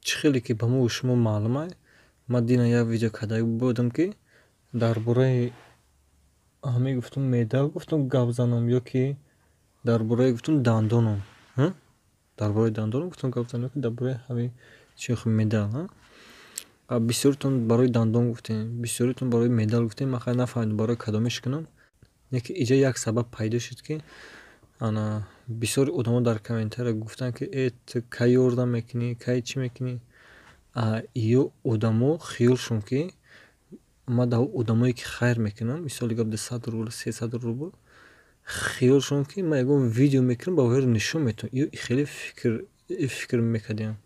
чӣ хеле ки ба мо шумо маълум ай, ман дина як видео карда будам ки дар бораи ҳамин гуфтум меъда гуфтум гап занам ё ки дар бораи гуфтум дандонам, дар бораи дандонам гуфтум гап занам ё ки дар бораи ҳамин чӣ медал. Бисёритон барои дандон гуфтем, бисёритон барои медал гуфтем, ман хеле нафаҳмидам барои кадомаш кунам. Яке иҷа як сабаб пайдо шуд ки ана бисёри одамо дар комментария гуфтанд ки ту кай ёрдам мекунӣ, кай чӣ мекунӣ. Ё одамо хиёлшон ки ман дар одамое ки хайр мекунам, мисоли гап 200 рубл 300 рубл, хиёлшон ки ман ягон видео мекунам ба оҳоро нишон метавонам. Ё хеле фикр мекардем.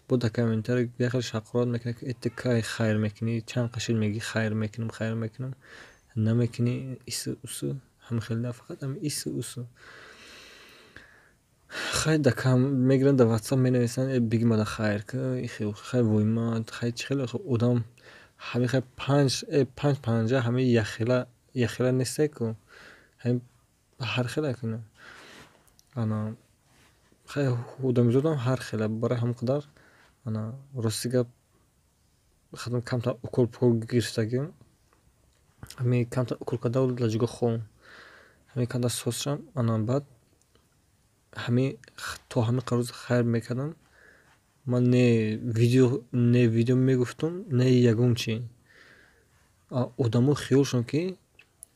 Бо дар комментария як хеле шақорат мекунад ки ту кай хайр мекунӣ, чанд қашин мегӣ хайр мекунам, намекунӣ ису усу. Ҳамин хеле на фақат ҳамин ису усу. Хай дакам мегиранд дар WhatsApp менависанд биги мада хайр ку, хай войманд, хай чӣ хеле одам ҳамин хай 5-50 ҳамин яхела несте ку. Ҳамин ҳар хела куна. Ана хай одамизодам ҳар хела барои ҳамин қадар ана рости гап хатам камтар укол гирифтагим. Ҳамин камтар укол карда лаҷуга хон. ҳамин камтар сосшам ана баъд ҳамин то ҳамин қароз хайр мекардам. Ман не видео мегуфтум, не ягон чӣ. Одамо хиёлшон ки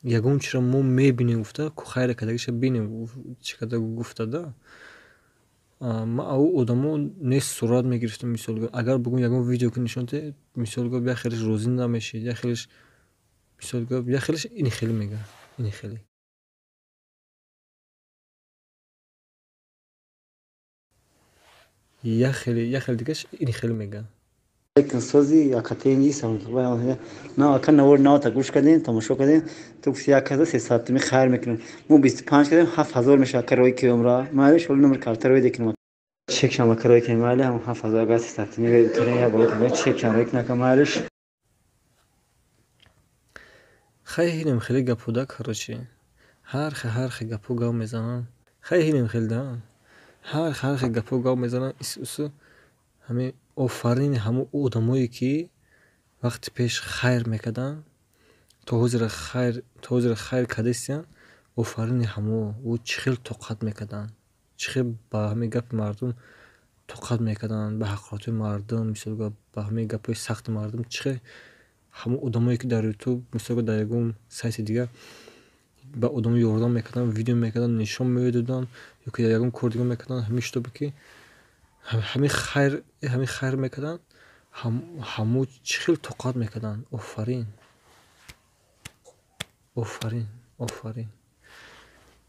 ягон чиро мо мебинем гуфта ку хайре кардагиша бинем чӣ карда гуфтада. Ман ав одамо не сурат мегирифтам, мисоли агар бугум ягон видео ки нишон дед, мисоли гап як хелеш розӣ намешед, як хелеш мисоли гап як хелеш ини хеле мега, ини хеле. Як хеле дигаш ини хеле мега. سازی یا قطعی نیستم نه اکن نور نه تا گوش کردین تماشا کردین تو گفتی 1300 می خیر میکنم مو 25 کردیم 7000 میشه کرای کی عمره مالش ول نمبر کارت رو دیدیم چک شما کرای کی ماله هم 7000 گاز 300 می تو یا باید چک شما یک نکم مالش خیلی خیلی گپودا کارچی هر گپو گاو میزنن خیلی دا هر گپو گاو میزنن اسو همین آفرین همون آدمایی که وقت پیش خیر میکردن تو حاضر خیر کردیستن آفرین همون او چخیل طاقت میکردن چخیل با همین گپ مردم طاقت میکردن به حقارت مردم مثلا با همین گپای سخت مردم چخیل همون آدمایی که در یوتیوب مثلا در یگون سایت دیگه با آدم یاردن میکردن ویدیو میکردن نشون میدادن یا که یگون کار دیگه میکردن همیشه تو بکی همین خیر میکردن همو چخیل طاقت میکردن آفرین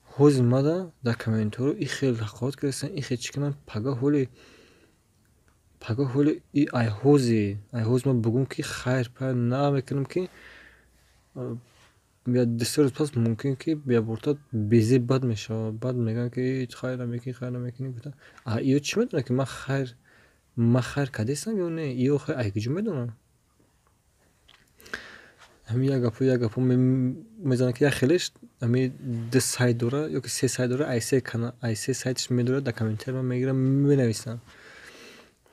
حوز ماده در کامنتارو این خیلی حقارت کردن این خیلی چی کنن پگاه حولی ای حوز ما بگم که خیر پر نمیکنم که بیا دستور پس ممکن که بیا برتاد بیزی بد میشه بد میگن که خیر نمیکنی گفتن ایو چی میدونه که من خیر کردیستم یا نه ایو خیر ایگجو میدونم همین یک گپو میزنه که یک خیلیش همین 2 سایت داره یا که 3 سایت داره ایسه سایتش میداره در کامنتر من میگیرم مینویسن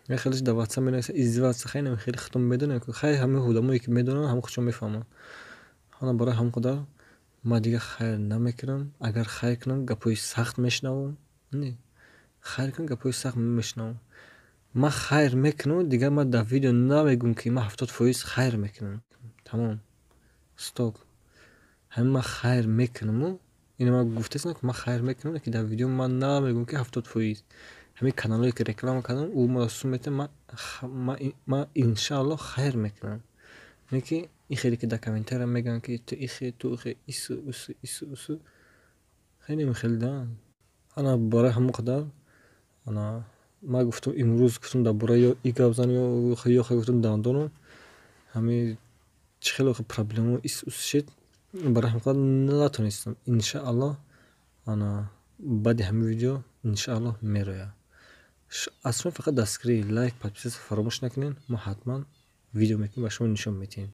یک خیلیش در واتساپ مینویسن ازدواج خیلی خیلی ختم میدونه که خیر همین آدمایی که میدونن هم خودشون میفهمن حالا برای هم قدر ما دیگه خیر نمیکنم اگر خیر کنم گپای سخت میشنوم نه خیر کنم گپای سخت میشنوم ما خیر میکنم دیگه ما در ویدیو نمیگم که ما 70% خیر میکنم تمام استاپ هم ما خیر میکنم اینو ما گفتم که ما خیر میکنم که در ویدیو من نمیگم که 70% همین کانالی که رکلام کردم او مرسوم میته ما ان شاء الله خیر میکنم میگه این خیلی که در کامنتر هم میگن که تو ایسو خیلی خیلی دارن انا برای همون قدر انا ما گفتم امروز گفتم در برای ای گابزن یا خیلی گفتم دندانم همین خیلی پرابلمو ایسو شد برای همون قدر نتونستم انشاءالله انا بعد همین ویدیو انشاءالله میروه اصلا فقط دستگیری لایک پادپیس فراموش نکنین ما حتما ویدیو میکنیم و شما نشون میدیم